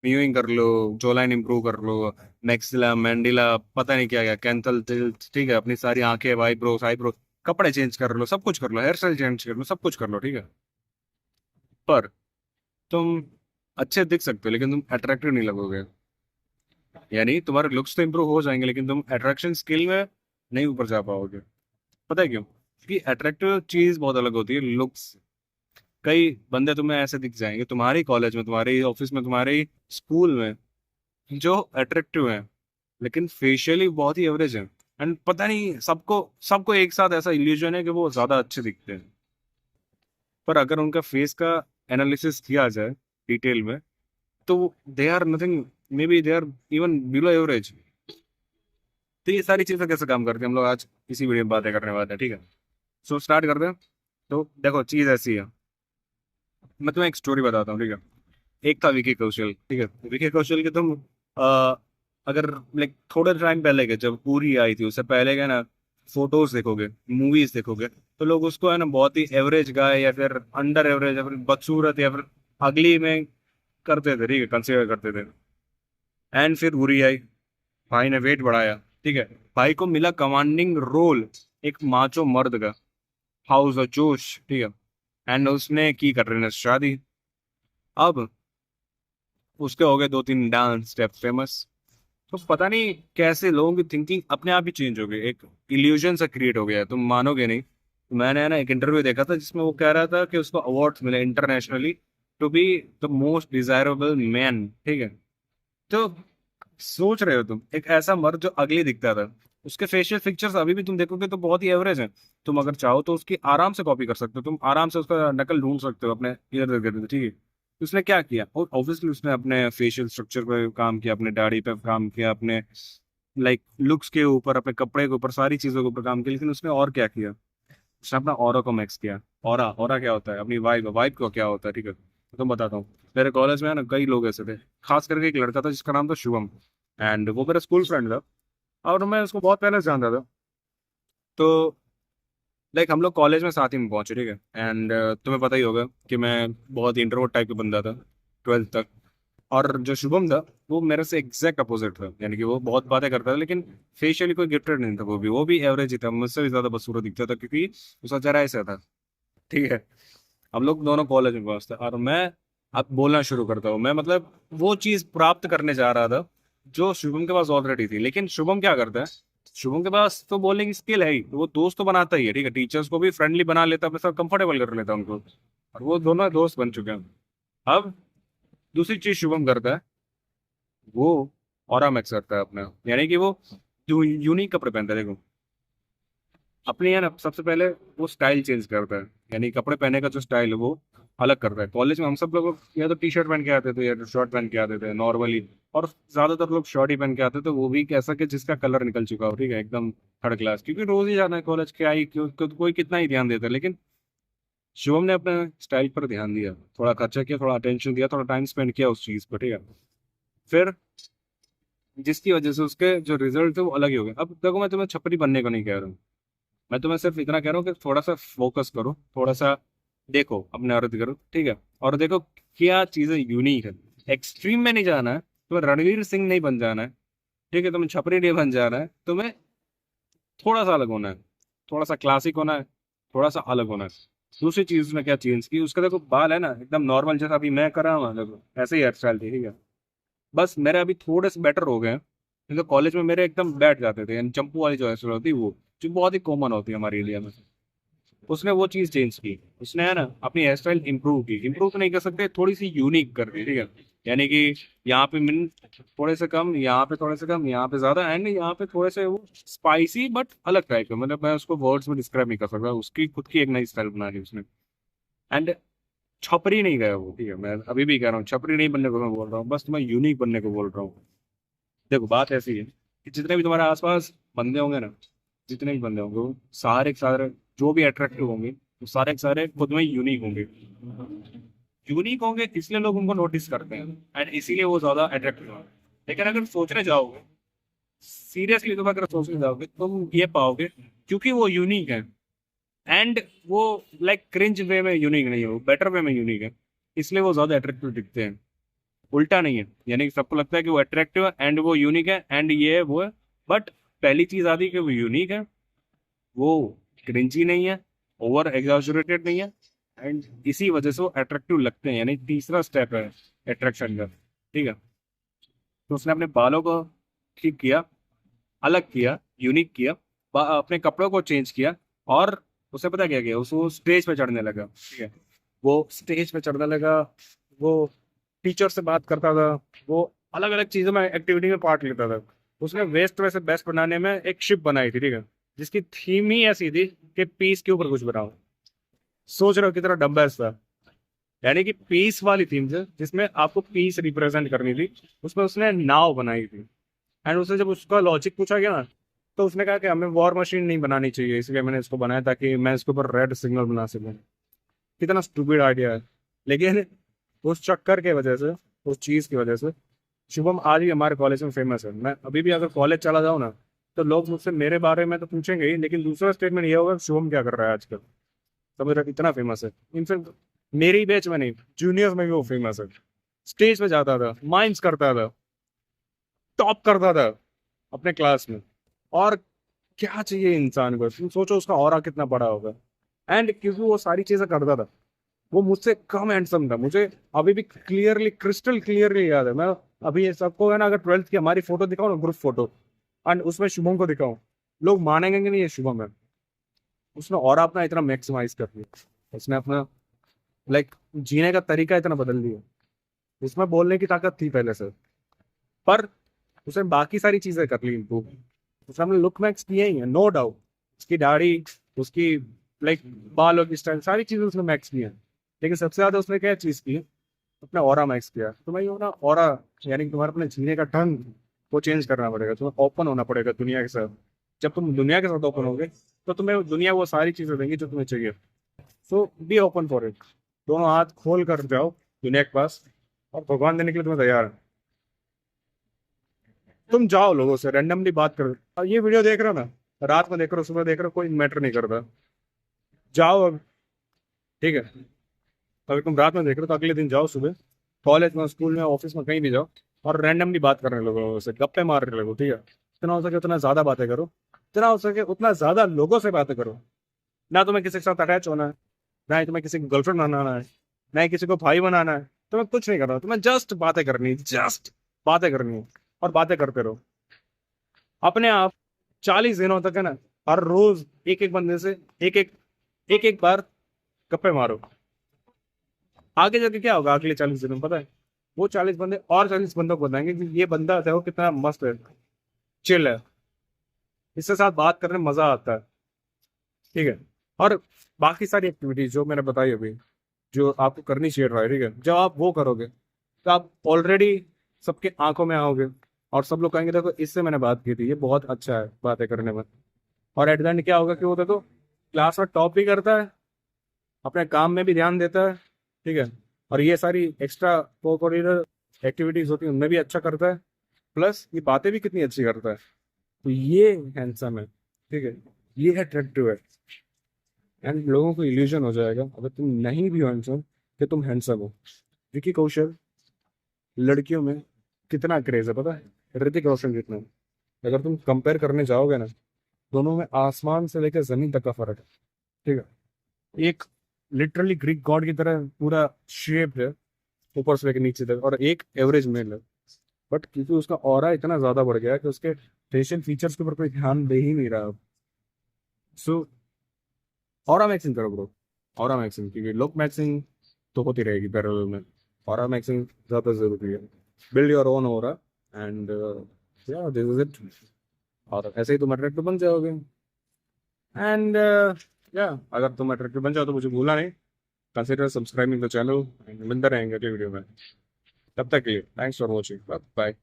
स्मीविंग कर लो, जो line improve कर लो, मैक्सिला मैंडिला, पता नहीं क्या क्या, कैंथल टिल्ट, ठीक है, अपनी सारी आंखें, वाइब्रोस, आईब्रो, कपड़े चेंज कर लो, सब कुछ कर लो, हेयर स्टाइल चेंज कर लो, सब कुछ कर लो, ठीक है। पर तुम अच्छे दिख सकते हो लेकिन तुम अट्रैक्टिव नहीं लगोगे। यानी तुम्हारे लुक्स तो इंप्रूव हो जाएंगे लेकिन तुम अट्रैक्शन स्किल में नहीं ऊपर जा पाओगे। पता है क्यों? क्योंकि अट्रैक्टिव चीज बहुत अलग होती है लुक्स। कई बंदे तुम्हें ऐसे दिख जाएंगे तुम्हारी कॉलेज में, तुम्हारी ऑफिस में, तुम्हारी स्कूल में, जो अट्रैक्टिव हैं लेकिन फेशियली बहुत ही एवरेज है। एंड पता नहीं सबको सबको एक साथ ऐसा इल्यूजन है कि वो ज्यादा अच्छे दिखते हैं। पर अगर उनका फेस का एनालिसिस किया जाए डिटेल में, तो they are nothing, maybe they are even below average. तो ये सारी चीजें कैसे काम करती हैं हम लोग आज इसी वीडियो में बातें करने वाले हैं, ठीक है। सो स्टार्ट करते हैं। तो देखो चीज ऐसी है, मैं तुम्हें एक स्टोरी बताता हूँ, ठीक है। एक था विकी कौशल, ठीक है। विकी कौशल के तुम अगर लाइक थोड़े टाइम पहले के जब पूरी आई थी उससे पहले के ना फोटोज देखोगे, मूवीज देखोगे, तो लोग उसको है ना बहुत ही एवरेज गाय या फिर अंडर एवरेज या फिर बदसूरत या फिर अगली में करते थे, ठीक है, कंसिडर करते थे। एंड फिर उरी आई, भाई ने वेट बढ़ाया, ठीक है, भाई को मिला कमांडिंग रोल, एक माचो मर्द का, हाउस ऑफ जोश, ठीक है। एंड उसने की कर रहे शादी। अब उसके हो गए दो तीन डांस स्टेप फेमस। तो पता नहीं कैसे लोगों की थिंकिंग अपने आप ही चेंज हो गई, एक इल्यूजन सा क्रिएट हो गया है, तुम मानोगे नहीं। मैंने है ना एक इंटरव्यू देखा था जिसमें वो कह रहा था कि उसको अवार्ड्स मिले internationally to be the most desirable man, ठीक है। तो सोच रहे हो तुम, एक ऐसा मर्द जो अगली दिखता था, उसके फेशियल पिक्चर्स अभी भी तुम देखोगे तो बहुत ही एवरेज है। तुम अगर चाहो तो उसकी आराम से कॉपी कर सकते हो, तुम आराम से उसका नकल ढूंढ सकते हो अपने इधर उधर, ठीक है। तो उसने क्या किया, और ऑब्वियसली उसने अपने फेशियल स्ट्रक्चर पे काम किया, अपने दाढ़ी पे काम किया, अपने लाइक लुक्स के ऊपर, अपने कपड़े के ऊपर, सारी चीजों के ऊपर काम किया, लेकिन उसने और क्या किया, उसने अपना ऑरा को मैक्स किया। ऑरा, ऑरा क्या होता है, अपनी वाइब, वाइब को क्या होता है, ठीक है, तो तुम बताता हूँ। मेरे कॉलेज में है ना कई लोग ऐसे थे, खास करके एक लड़का था जिसका नाम था शुभम। एंड वो मेरा स्कूल फ्रेंड था और मैं उसको बहुत पहले से जानता था। तो लाइक हम लोग कॉलेज में साथ ही में पहुंचे, ठीक है। एंड तुम्हें पता ही होगा कि मैं बहुत इंट्रोवर्ट टाइप का बंदा था ट्वेल्थ तक। और जो शुभम था वो मेरे से एग्जैक्ट अपोजिट था, यानी कि वो बहुत बातें करता था लेकिन फेशियली कोई गिफ्टेड नहीं था, वो भी एवरेज ही था, मुझसे भी ज्यादा बदसूरत दिखता था क्योंकि उसका चेहरा ऐसा था, ठीक है। हम लोग दोनों कॉलेज में पास थे और मैं अब बोलना शुरू करता हूँ, मैं मतलब वो चीज प्राप्त करने जा रहा था जो शुभम के पास ऑलरेडी थी। लेकिन शुभम क्या करता है, शुभम के पास तो बोलने की स्किल है ही, तो वो दोस्त तो बनाता ही है, ठीक है, टीचर्स को भी फ्रेंडली बना लेता है, अपने साथ कंफर्टेबल कर लेता है उनको, और वो दोनों दोस्त बन चुके हैं। अब दूसरी चीज शुभम करता है, वो ऑरा मैक्स करता है अपना, यानी कि वो यूनिक कपड़े पहनता है, देखो अपने यहाँ ना सबसे पहले वो स्टाइल चेंज करता है, यानी कपड़े पहने का जो स्टाइल है वो अलग करता है। कॉलेज में हम सब लोग या तो टी शर्ट पहन के आते थे या तो शर्ट पहन के आते थे नॉर्मली, और ज्यादातर लोग शर्ट ही पहन के आते थे, वो भी कैसा कि जिसका कलर निकल चुका हो, ठीक है, एकदम थर्ड क्लास, क्योंकि रोज ही जाना है कॉलेज, क्या ही कोई कितना ही ध्यान देता है। लेकिन शिवम ने अपने स्टाइल पर ध्यान दिया, थोड़ा खर्चा किया, थोड़ा अटेंशन दिया, थोड़ा टाइम स्पेंड किया उस चीज पर, ठीक है। फिर जिसकी वजह से उसके जो रिजल्ट थे वो अलग ही हो गए। अब देखो मैं तुम्हें छपरी बनने को नहीं कह रहा हूँ, मैं तुम्हें सिर्फ इतना कह रहा हूँ कि थोड़ा सा फोकस करो, थोड़ा सा देखो, अपने अर्थ करो, ठीक है, और देखो क्या चीजें यूनिक है। एक्सट्रीम में नहीं जाना है, तुम्हें रणवीर सिंह नहीं बन जाना है, ठीक है, तुम्हें छपरी नहीं बन जाना है, तुम्हें थोड़ा सा अलग होना है, थोड़ा सा क्लासिक होना है, थोड़ा सा अलग होना है। दूसरी चीज उसने क्या चेंज की, उसका देखो बाल है ना एकदम नॉर्मल जैसा अभी मैं कर रहा हूँ, देखो ऐसे ही हेयर स्टाइल थी, ठीक है। बस मेरे अभी थोड़े से बेटर हो गए हैं, नहीं तो कॉलेज में मेरे एकदम बैठ जाते थे, यानी चंपू वाली जो हेयर स्टाइल होती है वो, जो बहुत ही कॉमन होती है हमारे इंडिया में। उसने वो चीज चेंज की, उसने है ना अपनी हेयर स्टाइल इंप्रूव की, इंप्रूव तो नहीं कर सकते, थोड़ी सी यूनिक कर दी, ठीक है। यानी कि यहाँ पे मिन थोड़े से कम, यहाँ पे थोड़े से कम, यहाँ पे ज्यादा, एंड यहाँ पे थोड़े से वो स्पाइसी बट अलग टाइप का, मतलब मैं उसको वर्ड्स में डिस्क्राइब नहीं कर सकता, उसकी खुद की एक नई स्टाइल बना ली उसने। एंड छपरी नहीं गया वो, ठीक है, मैं अभी भी कह रहा हूँ छपरी नहीं बनने को मैं बोल रहा हूँ, बस मैं यूनिक बनने को बोल रहा हूँ। देखो बात ऐसी है कि जितने भी तुम्हारे आसपास बंदे होंगे ना, जितने भी बंदे होंगे वो सारे के सारे जो भी अट्रैक्टिव होंगे वो सारे के सारे खुद में यूनिक होंगे। यूनिक होंगे इसलिए लोग उनको नोटिस करते हैं एंड इसीलिए वो ज्यादा अट्रैक्टिव होंगे। लेकिन अगर सोचने जाओगे, सीरियसली तुम अगर सोचने जाओगे तुम ये पाओगे क्योंकि वो यूनिक है, एंड वो लाइक क्रिंज वे में यूनिक नहीं है, वो बेटर वे में यूनिक है, इसलिए वो ज्यादा अट्रैक्टिव दिखते हैं। उल्टा नहीं है, यानी कि सबको लगता है कि वो अट्रैक्टिव है एंड वो यूनिक है एंड ये है वो है। बट पहली चीज आती है कि वो यूनिक है, वो क्रिंजी नहीं है, ओवर एग्जैजरेटेड नहीं है, एंड इसी वजह से वो अट्रैक्टिव लगते हैं, यानी तीसरा स्टेप है अट्रैक्शन का। ठीक है, तो उसने अपने बालों को ठीक किया, अलग किया, यूनिक किया, अपने कपड़ों को चेंज किया, और उसे पता क्या किया, उसको स्टेज पे चढ़ने लगा। ठीक है, वो स्टेज पे चढ़ने लगा, वो टीचर से बात करता था, वो अलग अलग चीजों में एक्टिविटी में पार्ट लेता था। उसने वेस्ट में से बेस्ट बनाने में एक शिप बनाई थी, ठीक है, जिसकी थीम ही ऐसी थी कि पीस के ऊपर कुछ बनाओ। सोच रहे हो कितना डब्बा था, यानी कि पीस वाली थीम थी जिसमें आपको पीस रिप्रेजेंट करनी थी, उसमें उसने नाव बनाई थी। एंड उससे जब उसका लॉजिक पूछा गया ना, तो उसने कहा कि हमें वॉर मशीन नहीं बनानी चाहिए, इसलिए मैंने इसको बनाया ताकि मैं इसके ऊपर रेड सिग्नल बना सकूं। कितना स्टूपिड आइडिया है, लेकिन उस चक्कर के वजह से, उस चीज की वजह से शुभम आज भी हमारे कॉलेज में फेमस है। मैं अभी भी अगर कॉलेज चला जाऊँ ना, तो लोग मुझसे मेरे बारे में तो पूछेंगे ही, लेकिन दूसरा स्टेटमेंट ये होगा शुभम क्या कर रहा है आजकल। समझ रहा, इतना फेमस है। इनफैक्ट मेरी बैच में नहीं, जूनियर्स में भी वो फेमस है। स्टेज पे जाता था, माइम्स करता था, टॉप करता था अपने क्लास में। और क्या चाहिए इंसान को, तुम सोचो उसका ऑरा कितना बड़ा होगा। एंड क्योंकि वो सारी चीजें करता था, वो मुझसे कम हैंडसम था। मुझे अभी भी क्लियरली, क्रिस्टल क्लियरली याद है। मैं अभी ये सबको है ना, अगर 12th की हमारी फोटो दिखाऊं ना, ग्रुप फोटो, एंड उसमें शुभम को दिखाऊं, लोग मानेंगे कि नहीं ये शुभम है। उसने और अपना इतना मैक्सिमाइज कर दिया, उसने अपना लाइक जीने का तरीका इतना बदल दिया। उसमें बोलने की ताकत थी पहले से, पर उसने बाकी सारी चीजें कर ली इम्प्रूव। उसने अपने लुक मैक्स किए ही है, नो डाउट। उसकी दाढ़ी, उसकी लाइक बालों की स्टाइल, सारी चीजें उसने मैक्स की है। लेकिन सबसे ज्यादा उसने क्या चीज की, अपना ऑरा मैक्स किया। तुम्हें ये ना ऑरा, यानी कि तुम्हारा अपने जीने का ढंग वो चेंज करना पड़ेगा। तुम्हें ओपन होना पड़ेगा दुनिया के साथ। जब तुम दुनिया के साथ ओपन होगे, तो तुम्हें दुनिया वो सारी चीजें देंगी जो तुम्हें चाहिए। सो बी ओपन फॉर इट। दोनों हाथ खोल कर जाओ दुनिया के पास, और भगवान देने के लिए तुम्हें तैयार है। तुम जाओ, लोगों से रैंडमली बात करो। और ये वीडियो देख रहे हो ना, रात में देख रहे हो, सुबह देख रहे हो, कोई मैटर नहीं करता। जाओ अब, ठीक है। अगर तुम रात में देख रहे हो तो अगले दिन जाओ सुबह, कॉलेज में, स्कूल में, ऑफिस में, कहीं भी जाओ, और रैंडमली बात करने लगो, लोगों से गप्पे मारने लगो। ठीक है, जितना हो सके उतना ज्यादा बातें करो, जितना हो सके उतना ज्यादा लोगों से बातें करो। ना तुम्हें किसी के साथ अटैच होना है, ना ही तुम्हें किसी को गर्लफ्रेंड बनाना है, ना ही किसी को भाई बनाना है। तुम्हें कुछ नहीं करना, तुम्हें जस्ट बातें करनी है, जस्ट बातें करनी है। और बातें करते रहो अपने आप। 40 दिनों तक है ना, हर रोज एक एक बंदे से एक एक बार गप्पे मारो। आगे जाके क्या होगा, अगले 40 दिनों में पता है, वो 40 बंदे और 40 बंदों को बताएंगे कि ये बंदा देखो कितना मस्त है, चिल है, इसके साथ बात करने में मजा आता है। ठीक है, और बाकी सारी एक्टिविटीज जो मैंने बताई अभी, जो आपको करनी चाहिए ट्राई, ठीक है, जब आप वो करोगे तो आप ऑलरेडी सबके आंखों में आओगे, और सब लोग कहेंगे देखो इससे मैंने बात की थी, ये बहुत अच्छा है बातें करने में। और एट द एंड क्या होगा कि वो देखो क्लास में टॉप भी करता है, अपने काम में भी ध्यान देता है। ठीक है, और ये सारी एक्स्ट्रा कोकरिकुलर एक्टिविटीज होती है उनमें भी अच्छा करता है, प्लस ये बातें भी कितनी अच्छी करता है। तो ये हैंडसम है, ठीक है, ये अट्रैक्टिव है। एंड लोगों को इल्यूजन हो जाएगा अगर तुम नहीं भी हो हैंडसम, कि तुम हैंडसम हो। विकी कौशल लड़कियों में कितना क्रेज है पता है, ऋतिक रोशन जितना। अगर तुम कंपेयर करने जाओगे ना, दोनों में आसमान से लेकर जमीन तक का फर्क है। ठीक है, एक लिटरली ग्रीक गॉड की तरह पूरा शेप है, ऊपर से लेकर नीचे तक, और एक एवरेज मेल है। बट क्योंकि उसका ऑरा इतना ज्यादा बढ़ गया है कि उसके फेशियल फीचर्स के ऊपर कोई ध्यान दे ही नहीं रहा। सो ऑरा मैक्सिंग करो ब्रो, ऑरा मैक्सिंग, क्योंकि लुक मैक्सिंग तो होती रहेगी पैरेलल में, ऑरा मैक्सिंग ज्यादा जरूरी है। Build your own aura, and या दिस इज इट। और ऐसे ही तुम अट्रैक्टिव बन जाओगे। एंड या अगर तुम अट्रैक्टिव बन जाओ तो मुझे भूलना नहीं, कंसिडर सब्सक्राइबिंग द चैनल। मिलते रहेंगे अगले वीडियो में, तब तक के लिए थैंक्स फॉर वॉचिंग, बाय।